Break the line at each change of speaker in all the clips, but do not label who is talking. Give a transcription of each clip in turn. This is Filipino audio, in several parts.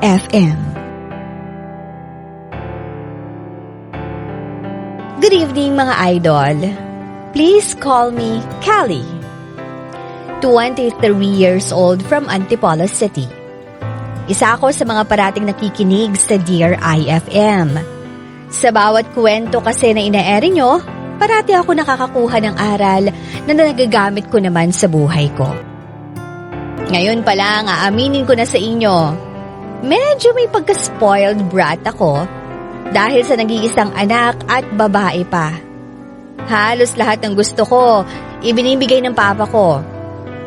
FM. Good evening mga idol. Please call me Callie. 23 years old from Antipolo City. Isa ako sa mga parating nakikinig sa Dear IFM. Sa bawat kwento kasi na ina-air nyo, parati ako nakakakuha ng aral na nagagamit ko naman sa buhay ko. Ngayon pa lang, aaminin ko na sa inyo, medyo may pagka-spoiled brat ako dahil sa nag-iisang anak at babae pa. Halos lahat ng gusto ko, ibinibigay ng papa ko.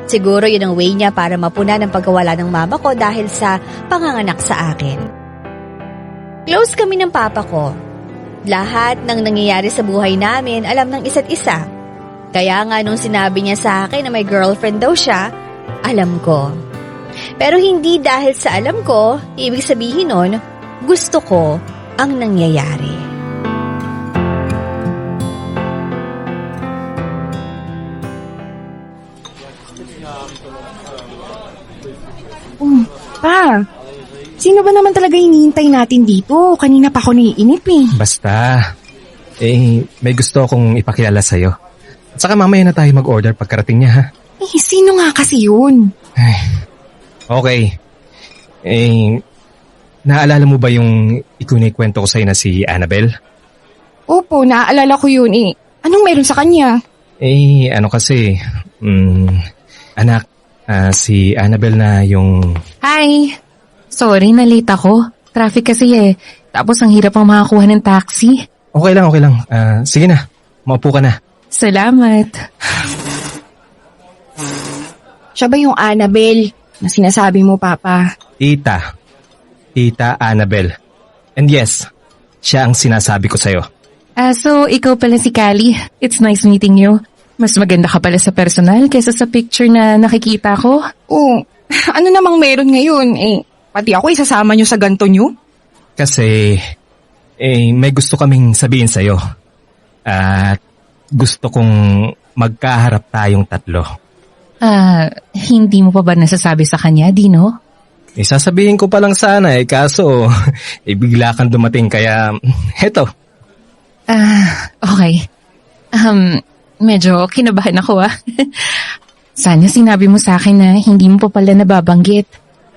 Siguro yun ang way niya para mapuna ng pagkawala ng mama ko dahil sa panganganak sa akin. Close kami ng papa ko. Lahat ng nangyayari sa buhay namin alam ng isa't isa. Kaya nga nung sinabi niya sa akin na may girlfriend daw siya, alam ko. Pero hindi dahil sa alam ko, ibig sabihin nun, gusto ko ang nangyayari.
Pa, sino ba naman talaga hinihintay natin dito? Kanina pa ako naiinip eh.
Basta, may gusto akong ipakilala sa'yo. At saka mamaya na tayo mag-order pagkarating niya, ha?
Sino nga kasi yun?
Okay. Naalala mo ba yung ikunikwento ko sa'yo na si Annabelle?
Opo, naaalala ko yun eh. Anong meron sa kanya?
Anak, si Annabelle na yung...
Hi! Sorry, na-late ako. Traffic kasi eh. Tapos ang hirap ang makakuha ng taxi.
Okay lang. Sige na, maupo ka na.
Salamat.
Siya ba yung Annabelle na sinasabi mo, Papa?
Tita Annabelle. And yes, siya ang sinasabi ko sa'yo.
So ikaw pala si Callie. It's nice meeting you. Mas maganda ka pala sa personal kaysa sa picture na nakikita ko.
Oo, ano namang meron ngayon? Pati ako isasama nyo sa ganto nyo?
Kasi, may gusto kaming sabihin sa'yo. At gusto kong magkaharap tayong tatlo.
Hindi mo pa ba nasasabi sa kanya, Dino?
Sasabihin ko pa lang sana kaso bigla kang dumating kaya heto.
Okay. Medyo kinabahan ako Sana sinabi mo sa akin na hindi mo pa pala nababanggit.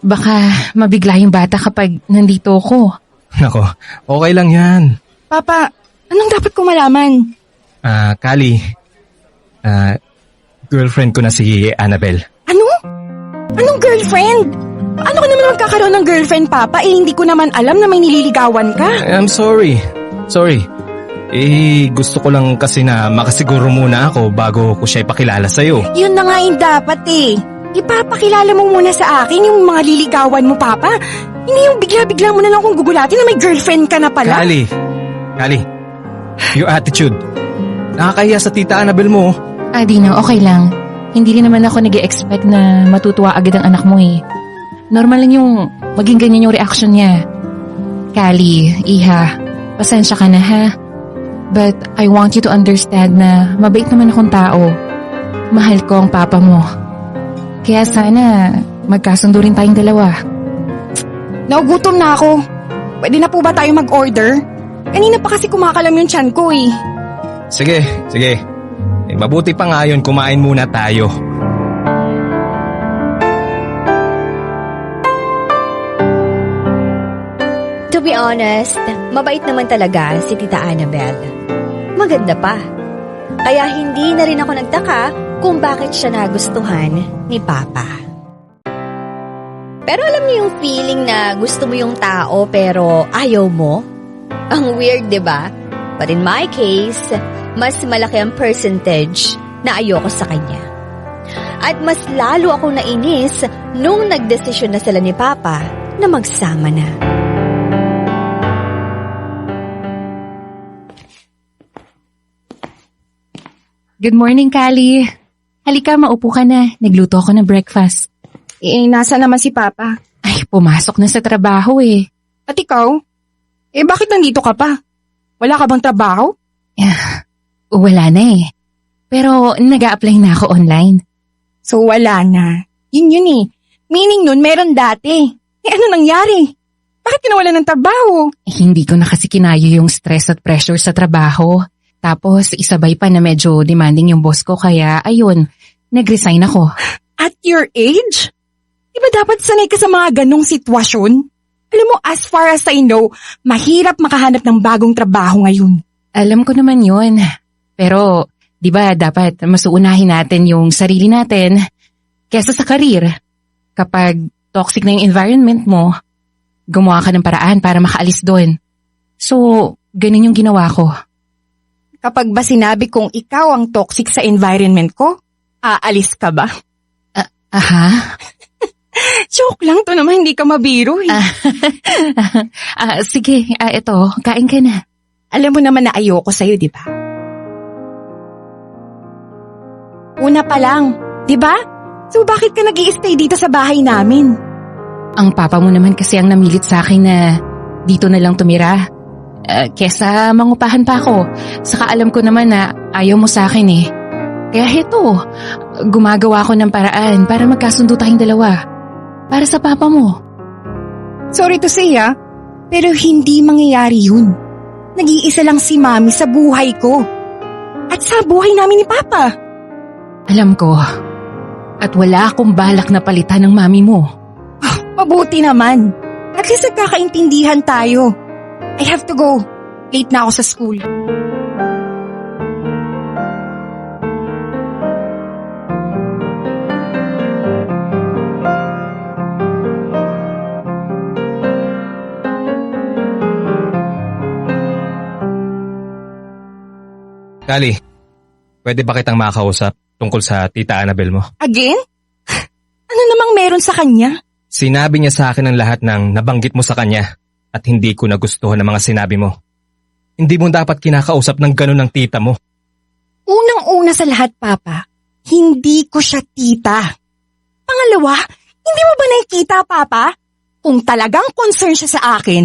Baka mabigla yung bata kapag nandito ako.
Nako, okay lang yan.
Papa, anong dapat ko malaman?
Callie, girlfriend ko na si Annabelle.
Ano? Anong girlfriend? Ano ka naman magkakaroon ng girlfriend, Papa? Hindi ko naman alam na may nililigawan ka.
I'm sorry. Gusto ko lang kasi na makasiguro muna ako bago ko siya ipakilala sa'yo.
Yun na nga yung dapat Ipapakilala mo muna sa akin yung mga liligawan mo, Papa. Hindi yung bigla-bigla mo na lang kung gugulatin na may girlfriend ka na pala.
Callie, your attitude. Nakakahiya sa tita Annabelle mo.
Dino, okay lang. Hindi rin naman ako nag-e-expect na matutuwa agad ang anak mo Normal lang yung maging ganyan yung reaction niya. Callie, Iha, pasensya ka na ha. But I want you to understand na mabait naman akong tao. Mahal ko ang papa mo. Kaya sana magkasundo rin tayong dalawa.
Naugutom na ako. Pwede na po ba tayo mag-order? Kanina pa kasi kumakalam yung tiyan ko
Sige. Mabuti pa nga yun, kumain muna tayo.
To be honest, mabait naman talaga si Tita Annabelle. Maganda pa. Kaya hindi na rin ako nagtaka kung bakit siya nagustuhan ni Papa. Pero alam niyo yung feeling na gusto mo yung tao pero ayaw mo? Ang weird, 'di ba? But in my case, mas malaki ang percentage na ayoko sa kanya. At mas lalo akong nainis nung nagdesisyon na sila ni Papa na magsama na.
Good morning, Callie. Halika, maupo ka na. Nagluto ako ng breakfast.
Nasa naman si Papa?
Ay, pumasok na sa trabaho
At ikaw? Bakit nandito ka pa? Wala ka bang trabaho?
Wala na Pero nag-a-apply na ako online.
So wala na. Yun Meaning nun meron dati. Ano nangyari? Bakit ka nawalan ng trabaho?
Hindi ko na kasi kinayo yung stress at pressure sa trabaho. Tapos isabay pa na medyo demanding yung boss ko kaya ayun, nag-resign ako.
At your age? Di ba dapat sanay ka sa mga ganong sitwasyon? Alam mo, as far as I know, mahirap makahanap ng bagong trabaho ngayon.
Alam ko naman yun. Pero, di ba dapat masuunahin natin yung sarili natin kesa sa karir. Kapag toxic na yung environment mo, gumawa ka ng paraan para makaalis doon. So, ganun yung ginawa ko.
Kapag ba sinabi kong ikaw ang toxic sa environment ko, aalis ka ba?
Aha?
Joke lang to naman, hindi ka mabiro eh.
Sige, eto, kain ka na.
Alam mo naman na ayoko sa'yo, di ba? Una pa lang, di ba? So bakit ka nag-i-stay dito sa bahay namin?
Ang papa mo naman kasi ang namilit sa akin na dito na lang tumira. Kesa mangupahan pa ako. Saka alam ko naman na ayaw mo sa akin eh. Kaya heto, gumagawa ko ng paraan para magkasundo tayong dalawa. Para sa papa mo.
Sorry to say pero hindi mangyayari yun. Nag-iisa lang si Mami sa buhay ko. At sa buhay namin ni Papa.
Alam ko. At wala akong balak na palitan ng mami mo.
Mabuti naman. At least nagkakaintindihan tayo. I have to go. Late na ako sa school.
Kali, pwede ba kitang makausap tungkol sa tita Annabel mo?
Again? Ano namang meron sa kanya?
Sinabi niya sa akin ang lahat ng nabanggit mo sa kanya at hindi ko nagustuhan ang mga sinabi mo. Hindi mo dapat kinakausap ng ganun ng tita mo.
Unang-una sa lahat, Papa, hindi ko siya tita. Pangalawa, hindi mo ba nakikita, Papa? Kung talagang concern siya sa akin,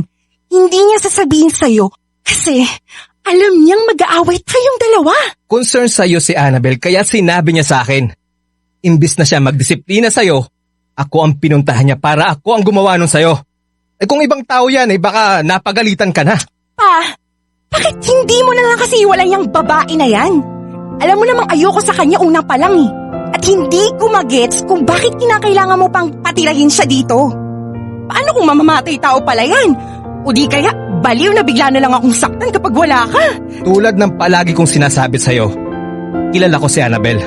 hindi niya sasabihin sa'yo kasi alam niyang mag-aaway tayong dalawa.
Concern sa'yo si Annabel kaya sinabi niya sa akin. Imbis na siya magdisiplina sa'yo, ako ang pinuntahan niya para ako ang gumawa nun sa'yo. Eh kung ibang tao yan, baka napagalitan ka na.
Pa, bakit hindi mo na lang kasi iwalay yung babae na yan? Alam mo namang ayoko sa kanya una pa lang eh. At hindi ko magets kung bakit kinakailangan mo pang patirahin siya dito. Paano kung mamamatay tao pala yan? O di kaya baliw na bigla na lang akong saktan kapag wala ka.
Tulad ng palagi kong sinasabi sa'yo, kilala ko si Annabel.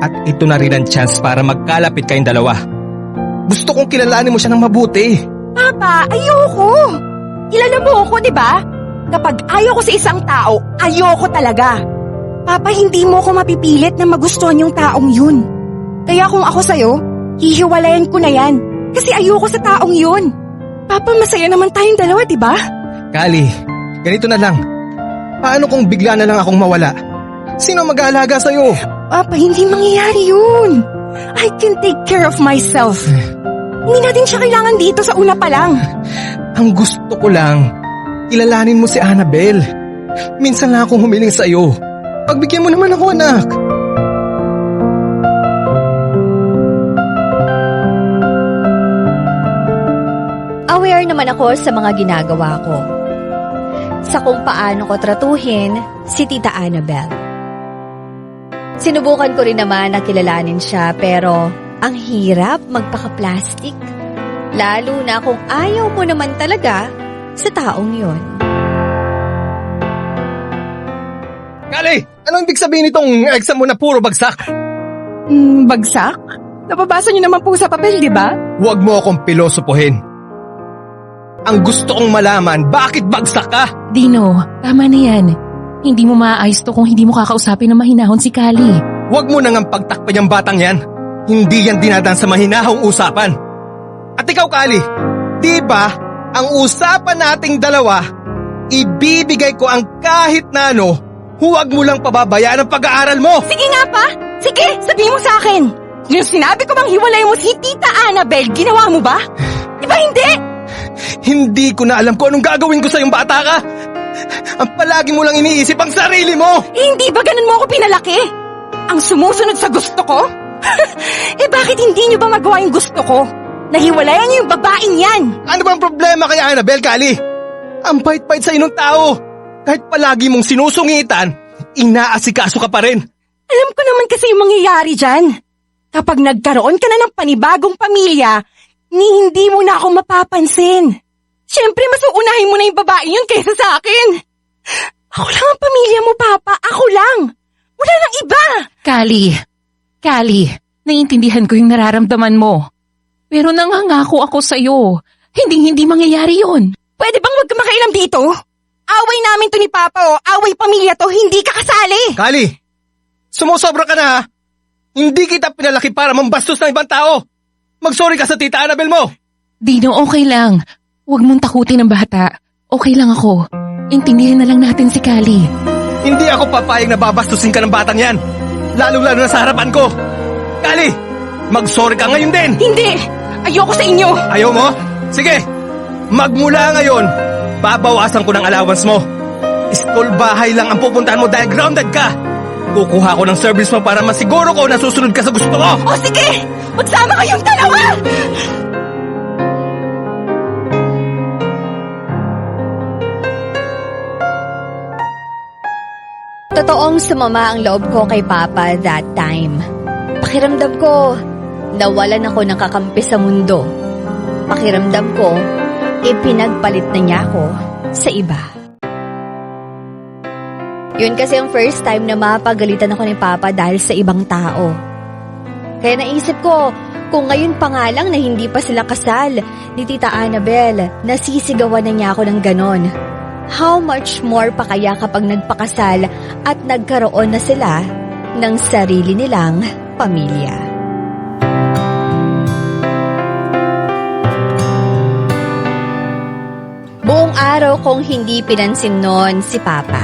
At ito na rin ang chance para magkalapit kayong dalawa. Gusto kong kilalanin mo siya ng mabuti.
Papa, ayoko. Kilala mo ako, di ba? Kapag ayoko sa isang tao, ayoko talaga. Papa, hindi mo ko mapipilit na magustuhan yung taong yun. Kaya kung ako sa'yo, hihiwalayan ko na yan. Kasi ayoko sa taong yun. Papa, masaya naman tayong dalawa, di ba?
Kali, ganito na lang. Paano kung bigla na lang akong mawala? Sino mag-aalaga sa'yo?
Papa, hindi mangyayari yun. I can take care of myself. Hindi natin siya kailangan dito sa una pa lang.
Ang gusto ko lang, kilalanin mo si Annabel. Minsan lang akong humiling sa'yo. Pagbigyan mo naman ako, anak.
Aware naman ako sa mga ginagawa ko. Sa kung paano ko tratuhin si Tita Annabel. Sinubukan ko rin naman na kilalanin siya pero ang hirap magpaka-plastic. Lalo na kung ayaw mo naman talaga sa taong yon.
Kali, anong ibig sabihin nitong exam mo na puro bagsak?
Bagsak? Nababasa niyo naman po sa papel, di ba?
Huwag mo akong pilosopohin. Ang gusto kong malaman, bakit bagsak ka?
Dino, tama na yan. Hindi mo maaayos to kung hindi mo kakausapin na mahinahon si Kali.
Huwag mo nang ang pagtakpan yung batang yan. Hindi yan dinadaan sa mahinahong usapan. At ikaw, Kali, di ba ang usapan nating dalawa, ibibigay ko ang kahit na ano, huwag mo lang pababayaan ang pag-aaral mo.
Sige nga pa! Sige, sabihin mo sa akin! Yung sinabi ko bang hiwalay mo si Tita Annabel, ginawa mo ba? Di ba hindi?
Hindi ko na alam kung anong gagawin ko sa yung bata ka. Ang palagi mo lang iniisip ang sarili mo.
Hindi ba ganun mo ako pinalaki? Ang sumusunod sa gusto ko? Bakit hindi niyo ba magawa yung gusto ko? Nahiwalayan niyo yung babaeng yan!
Ano bang problema kay Annabel, Kali? Ang pait-pait sa inong tao. Kahit palagi mong sinusungitan, inaasikaso ka pa rin.
Alam ko naman kasi yung mangyayari dyan. Kapag nagkaroon ka na ng panibagong pamilya, hindi mo na ako mapapansin. Siyempre, mas uunahin mo na yung babae yun kaysa sa akin. Ako lang ang pamilya mo, Papa. Ako lang. Wala nang iba.
Kali, naiintindihan ko yung nararamdaman mo. Pero nangangako ako sa'yo, hindi mangyayari yun.
Pwede bang wag ka makailam dito? Away namin to ni Papa o away pamilya to, hindi ka kasali.
Kali, sumusobra ka na ha? Hindi kita pinalaki para mambastos ng ibang tao. Mag-sorry ka sa tita Annabel mo.
Dino, okay lang. Huwag mong takutin ang bata. Okay lang ako. Intindihan na lang natin si Kali.
Hindi ako papayag na babastusin ka ng batang yan. Lalo-lalo na sa harapan ko. Kali, mag-sorry ka ngayon din.
Hindi! Ayoko sa inyo!
Ayaw mo? Sige, magmula ngayon, babawasan ko ng allowance mo. School bahay lang ang pupuntahan mo dahil grounded ka. Kukuha ko ng service mo para masiguro ko na susunod ka sa gusto ko.
O sige! Magsama kayong dalawa!
Totoong sumama ang loob ko kay Papa that time. Pakiramdam ko, nawalan ako ng kakampi sa mundo. Pakiramdam ko, ipinagpalit na niya ako sa iba. Yun kasi ang first time na mapagalitan ako ni Papa dahil sa ibang tao. Kaya naisip ko, kung ngayon pa nga lang na hindi pa sila kasal ni Tita Annabel, nasisigawan na niya ako ng ganon. How much more pa kaya kapag nagpakasal at nagkaroon na sila ng sarili nilang pamilya? Buong araw kong hindi pinansin noon si Papa.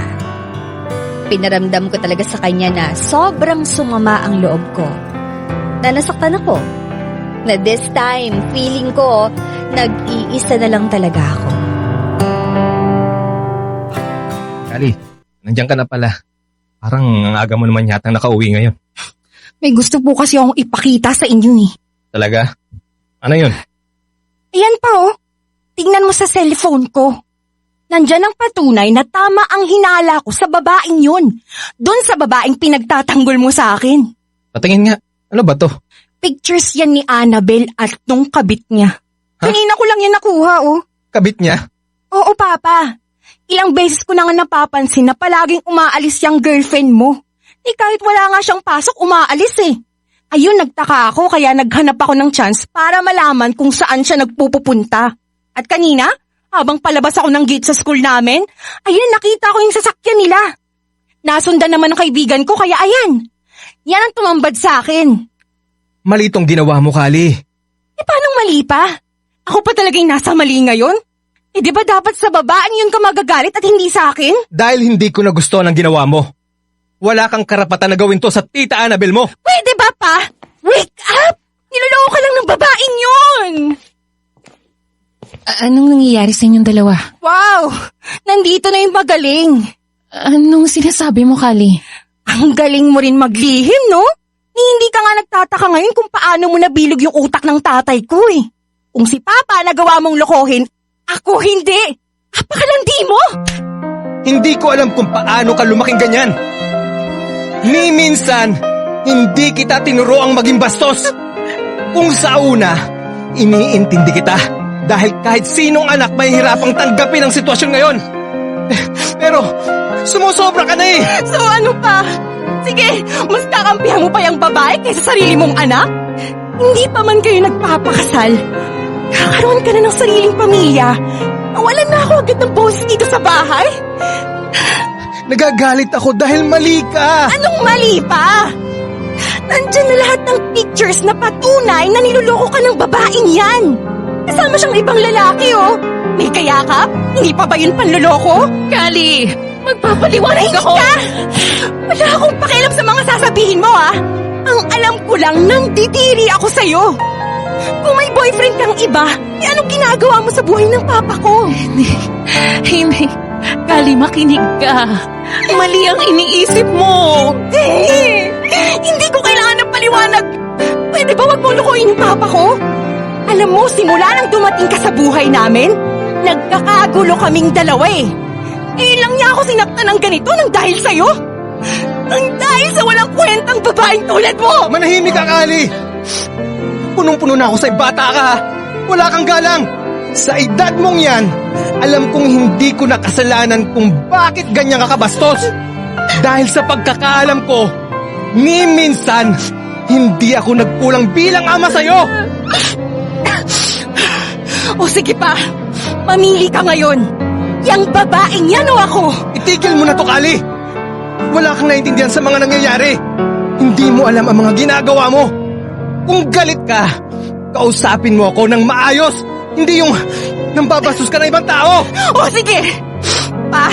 Pinaramdam ko talaga sa kanya na sobrang sumama ang loob ko. Na nasaktan ako. Na this time, feeling ko, nag-iisa na lang talaga ako.
Kali, nandiyan ka na pala. Parang ang aga mo naman yata nakauwi ngayon.
May gusto po kasi akong ipakita sa inyo eh.
Talaga? Ano yun?
Ayan pa oh. Tingnan mo sa cellphone ko. Nandyan ang patunay na tama ang hinala ko sa babaeng yun. Doon sa babaeng pinagtatanggol mo sa akin.
Patingin nga. Ano ba to?
Pictures yan ni Annabel at nung kabit niya.
Ha?
Kanina ko lang yan nakuha oh.
Kabit niya?
Oo, Papa. Ilang beses ko na nga napapansin na palaging umaalis yung girlfriend mo. Kahit wala nga siyang pasok, umaalis eh. Ayun, nagtaka ako kaya naghanap ako ng chance para malaman kung saan siya nagpupunta. At kanina, habang palabas ako ng gate sa school namin, ayun, nakita ko yung sasakyan nila. Nasundan naman ng kaibigan ko kaya ayan. Yan ang tumambad sa akin.
Mali tong ginawa mo, Kali.
Paanong mali pa? Ako pa talagang nasa mali ngayon? Di ba dapat sa babaeng yun ka magagalit at hindi sa akin?
Dahil hindi ko nagustuhan ang ginawa mo. Wala kang karapatan na gawin to sa tita Annabel mo.
Pwede ba pa? Wake up! Niloloko ka lang ng babaeng yun!
Anong nangyayari sa inyong dalawa?
Wow! Nandito na yung magaling.
Anong sinasabi mo, Kali?
Ang galing mo rin maglihim, no? Hindi ka nga nagtataka ngayon kung paano mo nabilog yung utak ng tatay ko eh. Kung si Papa nagawa mong lokohin, ako hindi! Apakalandi mo!
Hindi ko alam kung paano ka lumaking ganyan. Ni minsan, hindi kita tinuro ang maging bastos. Kung sa una, iniintindi kita. Dahil kahit sinong anak may hirapang tanggapin ang sitwasyon ngayon. Pero, sumusobra ka na eh.
So ano pa? Sige, mas kakampihan mo pa yung babae kaysa sarili mong anak? Hindi pa man kayo nagpapakasal. Kakaroon ka na ng sariling pamilya. Nawalan na ako agad ng boses dito sa bahay.
Nagagalit ako dahil mali ka.
Anong mali pa? Nandyan na lahat ng pictures na patunay na niloloko ka ng babaeng yan. Kasama siyang ibang lalaki oh. May kayakap? Hindi pa ba yun panloloko?
Kali, magpapaliwanag ako.
Wala akong pakialam sa mga sasabihin mo ah. Ang alam ko lang nandidiri ako sa'yo. Kung may boyfriend kang iba, anong ginagawa mo sa buhay ng papa ko?
Hindi. Kali, makinig ka. Mali ang iniisip mo.
Hindi ko kailangan ng paliwanag. Pwede ba wag mo lukuin yung papa ko? Alam mo, simula nang dumating ka sa buhay namin, nagkakagulo kaming dalawa eh. Lang niya ako sinaktan ng ganito nang dahil sa'yo. Nang dahil sa walang kwentang babaeng tulad mo.
Manahimik ka, Kali! Punong-puno na ako sa'yo, bata ka ha! Wala kang galang! Sa edad mong yan, alam kong hindi ko nakasalanan kung bakit ganyan ka kabastos. Dahil sa pagkakaalam ko, ni minsan, hindi ako nagkulang bilang ama sa'yo!
O sige pa, mamili ka ngayon. Yang babaeng yan o ako?
Itigil mo na to, Kali! Wala kang naintindihan sa mga nangyayari. Hindi mo alam ang mga ginagawa mo. Kung galit ka, kausapin mo ako ng maayos. Hindi yung nambabastos ka ng ibang tao.
O sige, pa,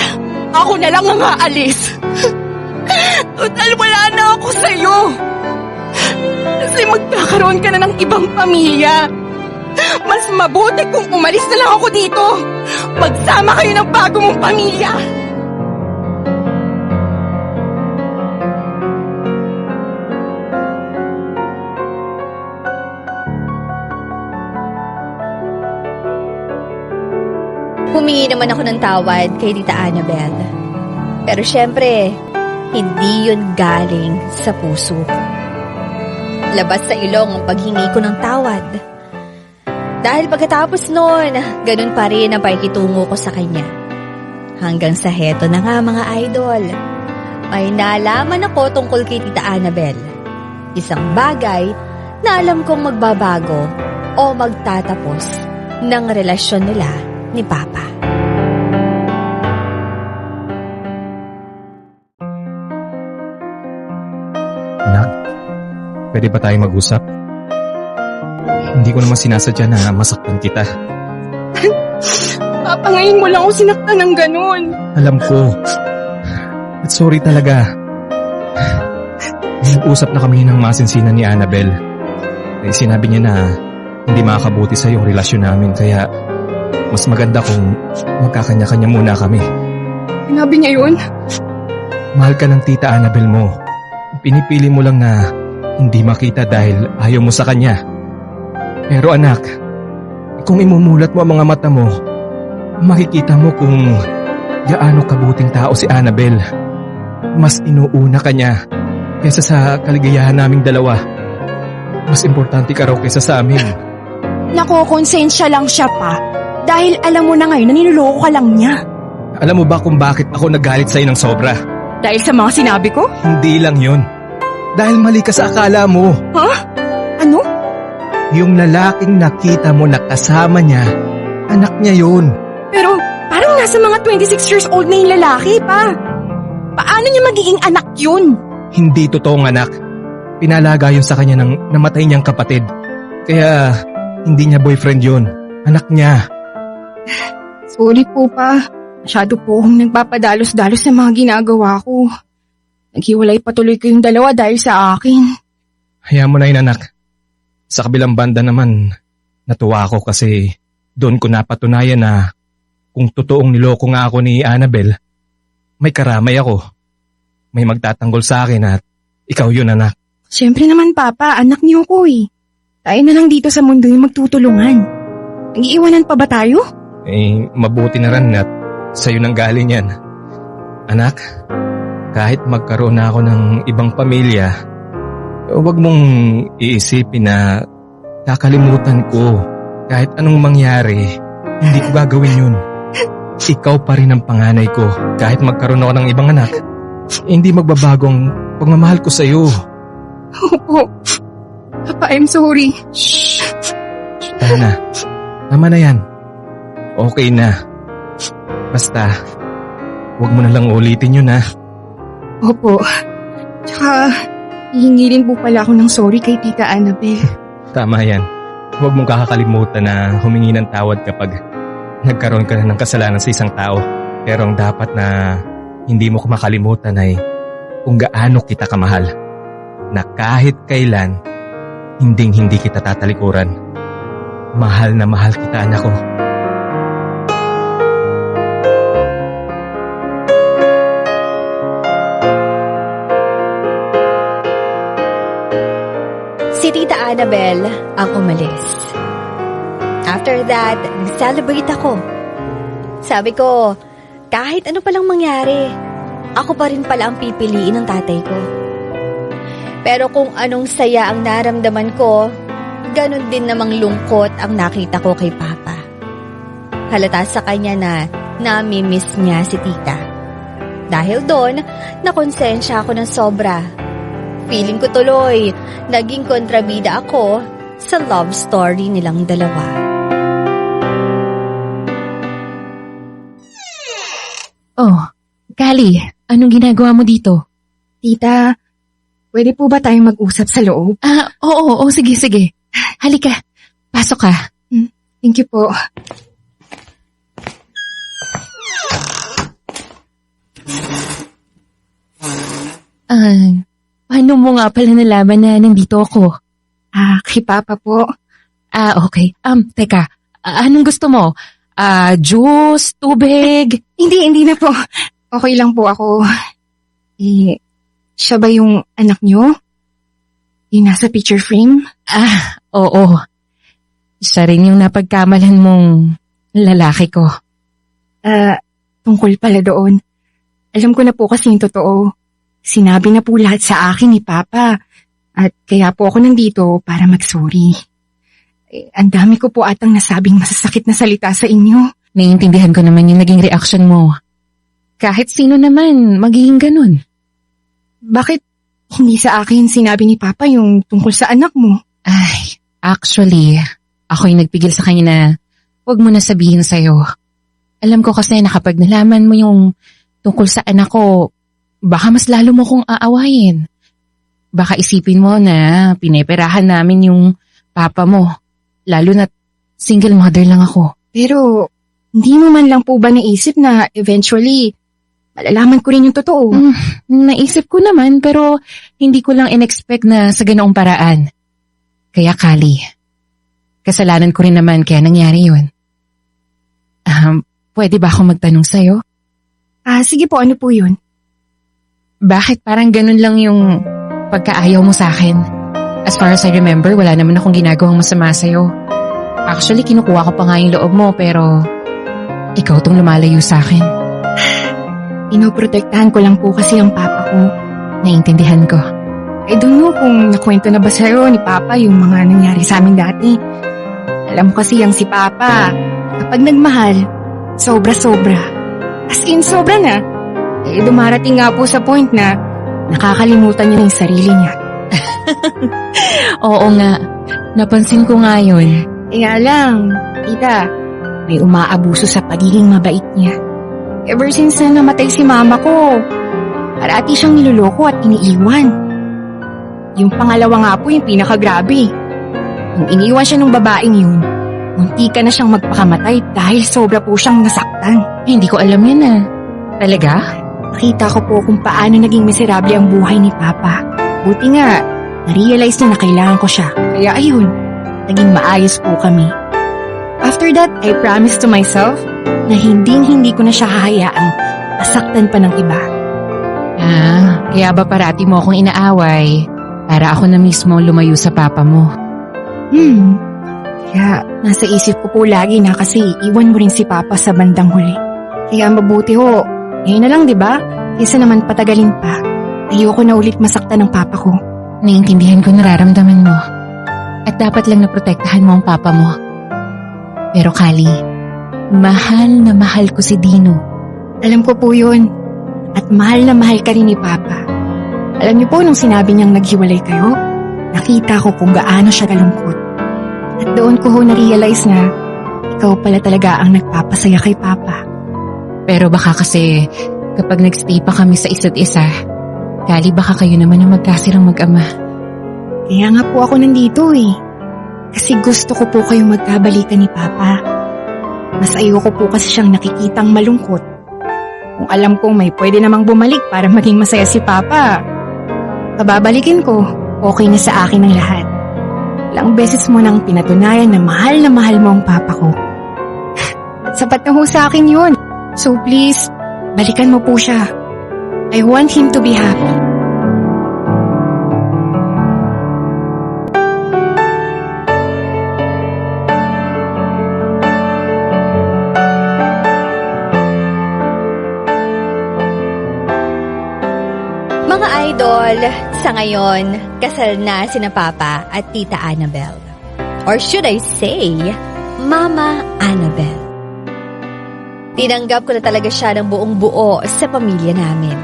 ako na lang ang aalis. Total, wala na ako sa'yo. Kasi magkakaroon ka na ng ibang pamilya. Mas mabuti kung umalis na lang ako dito. Magsama kayo ng bago mong pamilya.
Humingi naman ako ng tawad kay Tita Annabel. Pero syempre, hindi yun galing sa puso ko. Labas sa ilong ang paghingi ko ng tawad. Dahil pagkatapos noon, ganun pa rin ang pakikitungo ko sa kanya. Hanggang sa heto na nga mga idol. May nalaman ako tungkol kay Tita Annabel. Isang bagay na alam kong magbabago o magtatapos ng relasyon nila ni Papa.
Anak, pwede ba tayo mag-usap? Hindi ko naman sinasadya na masaktan kita.
Papa, ngayon mo lang ako sinaktan ng ganun.
Alam ko. At sorry talaga. Nag-usap na kami ng masinsinan ni Annabel. Eh, sinabi niya na hindi makakabuti sa yung relasyon namin kaya mas maganda kung magkakanya-kanya muna kami.
Sinabi niya yun?
Mahal ka ng Tita Annabel mo. Pinipili mo lang na hindi makita dahil ayaw mo sa kanya. Pero anak, kung imumulat mo ang mga mata mo, makikita mo kung gaano kabuting tao si Annabel. Mas inuuna ka niya kaysa sa kaligayahan naming dalawa. Mas importante ka raw kaysa sa amin.
Nakokonsensya lang siya pa. Dahil alam mo na ngayon na niloloko ka lang niya.
Alam mo ba kung bakit ako nagalit sa'yo ng sobra?
Dahil sa mga sinabi ko?
Hindi lang yun. Dahil mali ka sa akala mo.
Ha? Ano?
Yung lalaking nakita mo na kasama niya, anak niya yun.
Pero parang nasa mga 26 years old na yung lalaki pa. Paano niya magiging anak yun?
Hindi totoong anak. Pinalaga yun sa kanya ng namatay niyang kapatid. Kaya hindi niya boyfriend yun. Anak niya.
Sorry po pa. Masyado po akong nagpapadalos-dalos sa mga ginagawa ko. Naghiwalay patuloy kayong dalawa dahil sa akin.
Hayaan mo na yun, anak. Sa kabilang banda naman, natuwa ako kasi doon ko napatunayan na kung totoong niloko nga ako ni Annabel, may karamay ako. May magtatanggol sa akin at ikaw yun, anak.
Siyempre naman, Papa. Anak niyo ko eh. Tayo na lang dito sa mundo yung magtutulungan. Nag-iiwanan pa ba tayo?
Eh, mabuti na rin at sa'yo nang galing yan. Anak, kahit magkaroon na ako ng ibang pamilya, huwag mong iisipin na kakalimutan ko. Kahit anong mangyari, hindi ko gagawin yun. Ikaw pa rin ang panganay ko. Kahit magkaroon ako ng ibang anak, hindi magbabago ang pagmamahal ko sa'yo.
Opo. Papa, I'm sorry.
Shh! Tama na. Tama na yan. Okay na. Basta, huwag mo na lang ulitin yun, ha?
Opo. Tsaka, hihingi rin po pala ako ng sorry kay Tita Annabel.
Tama yan. Huwag mong kakalimutan na humingi ng tawad kapag nagkaroon ka na ng kasalanan sa isang tao. Pero ang dapat na hindi mo makalimutan ay kung gaano kita kamahal. Na kahit kailan, hindi kita tatalikuran. Mahal na mahal kita, anak ko.
Si Tita Annabel ang umalis. After that, nag-celebrate ako. Sabi ko, kahit ano palang mangyari, ako pa rin pala ang pipiliin ng tatay ko. Pero kung anong saya ang naramdaman ko, ganun din namang lungkot ang nakita ko kay Papa. Halata sa kanya na nami-miss niya si tita. Dahil doon, nakonsensya ako ng sobra. Feeling ko tuloy, naging kontrabida ako sa love story nilang dalawa.
Oh, Kali, anong ginagawa mo dito?
Tita, pwede po ba tayong mag-usap sa loob?
Oo, sige. Halika, pasok ka.
Thank you po.
Paano mo nga pala nalaman na nandito ako?
Kay Papa po.
Okay. Teka, anong gusto mo? Juice, tubig?
Hindi na po. Okay lang po ako. Siya ba yung anak niyo? Yung nasa picture frame?
Oo. Siya rin yung napagkamalan mong lalaki ko.
Tungkol pala doon. Alam ko na po kasi yung totoo. Sinabi na po lahat sa akin ni Papa. At kaya po ako nandito para mag-sorry. Ang dami ko po atang nasabing masasakit na salita sa inyo.
Naiintindihan ko naman yung naging reaction mo. Kahit sino naman, magiging ganun.
Bakit hindi sa akin sinabi ni Papa yung tungkol sa anak mo?
Actually, ako yung nagpigil sa kanya na huwag mo na sabihin sa'yo. Alam ko kasi na kapag nalaman mo yung tungkol sa anak ko, baka mas lalo mo kong aawayin. Baka isipin mo na pineperahan namin yung papa mo. Lalo na single mother lang ako.
Pero hindi mo man lang po ba naisip na eventually malalaman ko rin yung totoo?
Naisip ko naman pero hindi ko lang in-expect na sa ganoong paraan. Kaya Kali, kasalanan ko rin naman kaya nangyari yun. Pwede ba ako magtanong sa'yo?
Sige po, ano po yun?
Bakit parang ganun lang yung pagkaayaw mo sa akin? As far as I remember, wala naman akong ginagawang masama sa'yo. Actually, kinukuha ko pa nga yung loob mo pero ikaw tong lumalayo sa akin.
Inoprotektahan ko lang po kasi ang Papa ko.
Naiintindihan ko.
I don't know kung nakwento na ba sa'yo ni Papa yung mga nangyari sa amin dati. Alam mo kasi yung si Papa, kapag nagmahal, sobra-sobra. As in, sobra na. Dumarating nga po sa point na nakakalimutan niya yung sarili niya.
Oo nga, napansin ko nga yun.
Nga lang, tita, may umaabuso sa pagiging mabait niya. Ever since na namatay si mama ko, parati siyang niloloko at iniiwan. Yung pangalawa nga po yung pinakagrabe. Nung iniwan siya ng babaeng yun, munti ka na siyang magpakamatay dahil sobra po siyang nasaktan.
Hindi ko alam yun Talaga?
Nakita ko po kung paano naging miserable ang buhay ni Papa. Buti nga, na-realize niya na kailangan ko siya. Kaya ayun, naging maayos po kami. After that, I promised to myself na hindi ko na siya hahayaang masaktan pa ng iba.
Kaya ba parati mo akong inaaway para ako na mismo lumayo sa papa mo?
Kaya nasa isip ko po lagi na kasi iwan mo rin si Papa sa bandang huli. Kaya mabuti ho, ngayon na lang 'di ba? Kaysa naman patagalin pa. Ayoko na ulit masaktan ng Papa ko.
Naiintindihan ko nararamdaman mo. At dapat lang naprotektahan mo ang papa mo. Pero Kali, mahal na mahal ko si Dino.
Alam ko po yun. At mahal na mahal ka rin ni Papa. Alam niyo po nung sinabi niyang naghiwalay kayo, nakita ko kung gaano siya kalungkot. At doon ko ho na-realize na ikaw pala talaga ang nagpapasaya kay Papa.
Pero baka kasi kapag nagstay pa kami sa isa't isa, Kali baka kayo naman ang magkasirang mag-ama.
Kaya nga po ako nandito eh. Kasi gusto ko po kayong magkabalikan ni Papa. Mas ayoko po kasi siyang nakikitang malungkot. Kung alam kong may pwede namang bumalik para maging masaya si Papa, pababalikin ko, okay na sa akin ang lahat. Ilang beses mo nang pinatunayan na mahal mo ang Papa ko. At sapat na ho sa akin yun. So please, balikan mo po siya. I want him to be happy.
Idol, sa ngayon, kasal na sina Papa at Tita Annabel. Or should I say, Mama Annabel. Tinanggap ko na talaga siya ng buong buo sa pamilya namin.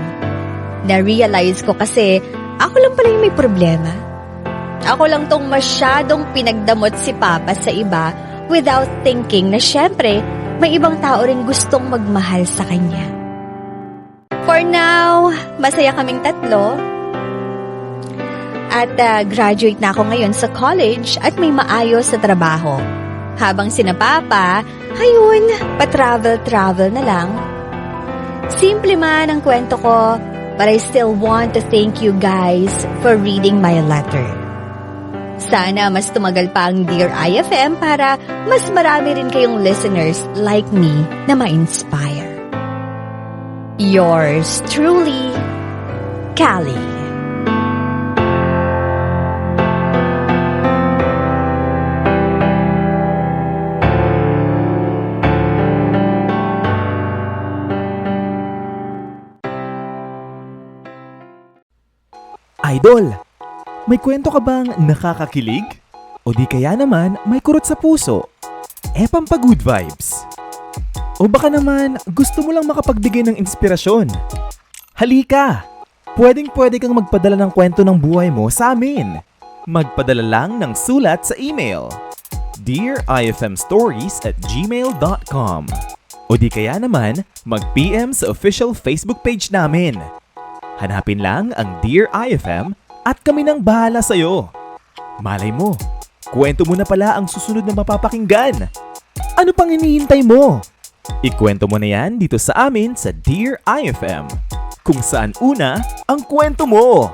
Na-realize ko kasi ako lang pala yung may problema. Ako lang tong masyadong pinagdamot si Papa sa iba without thinking na syempre may ibang tao rin gustong magmahal sa kanya. For now, masaya kaming tatlo. At graduate na ako ngayon sa college at may maayos sa trabaho. Habang sina Papa, ayun, pa-travel-travel na lang. Simple man ang kwento ko, but I still want to thank you guys for reading my letter. Sana mas tumagal pa ang Dear IFM para mas marami rin kayong listeners like me na ma-inspire. Yours truly, Callie.
Idol, may kwento ka bang nakakakilig? O di kaya naman may kurot sa puso? Pampa-good vibes. O baka naman gusto mo lang makapagbigay ng inspirasyon? Halika! Pwedeng-pwede kang magpadala ng kwento ng buhay mo sa amin. Magpadala lang ng sulat sa email dearifmstories@gmail.com o di kaya naman mag-PM sa official Facebook page namin. Hanapin lang ang Dear IFM at kami nang bahala sa'yo. Malay mo, kwento mo na pala ang susunod na mapapakinggan. Ano pang hinihintay mo? Ikwento mo na yan dito sa amin sa Dear IFM, kung saan una ang kwento mo.